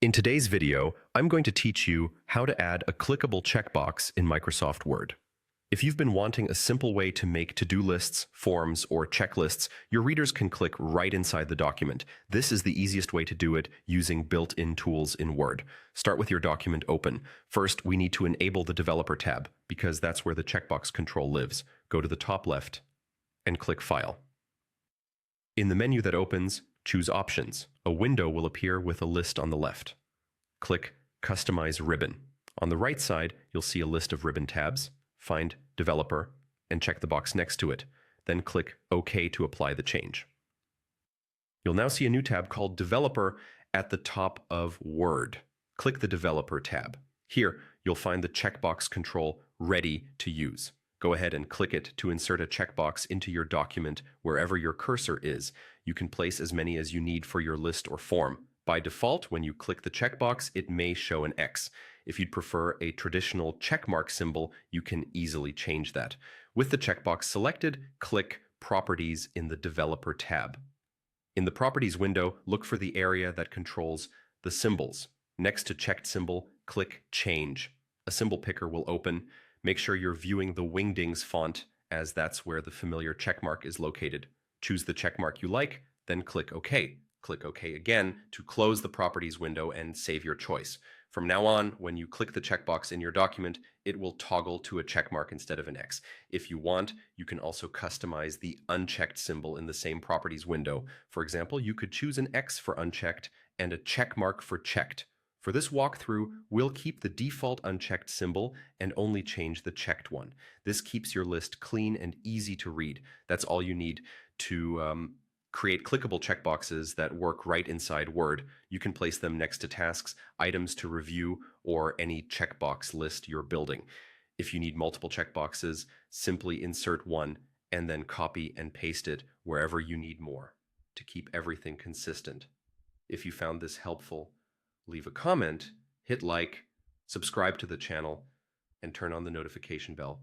In today's video, I'm going to teach you how to add a clickable checkbox in Microsoft Word. If you've been wanting a simple way to make to-do lists, forms, or checklists, your readers can click right inside the document. This is the easiest way to do it using built-in tools in Word. Start with your document open. First, we need to enable the Developer tab, because that's where the checkbox control lives. Go to the top left and click File. In the menu that opens, choose Options. A window will appear with a list on the left. Click Customize Ribbon. On the right side, you'll see a list of ribbon tabs. Find Developer and check the box next to it. Then click OK to apply the change. You'll now see a new tab called Developer at the top of Word. Click the Developer tab. Here, you'll find the checkbox control ready to use. Go ahead and click it to insert a checkbox into your document wherever your cursor is. You can place as many as you need for your list or form. By default, when you click the checkbox, it may show an X. If you'd prefer a traditional checkmark symbol, you can easily change that. With the checkbox selected, click Properties in the Developer tab. In the Properties window, look for the area that controls the symbols. Next to checked symbol, click Change. A symbol picker will open. Make sure you're viewing the Wingdings font, as that's where the familiar checkmark is located. Choose the checkmark you like, then click OK. Click OK again to close the Properties window and save your choice. From now on, when you click the checkbox in your document, it will toggle to a checkmark instead of an X. If you want, you can also customize the unchecked symbol in the same Properties window. For example, you could choose an X for unchecked and a checkmark for checked. For this walkthrough, we'll keep the default unchecked symbol and only change the checked one. This keeps your list clean and easy to read. That's all you need to create clickable checkboxes that work right inside Word. You can place them next to tasks, items to review, or any checkbox list you're building. If you need multiple checkboxes, simply insert one and then copy and paste it wherever you need more to keep everything consistent. If you found this helpful, leave a comment, hit like, subscribe to the channel, and turn on the notification bell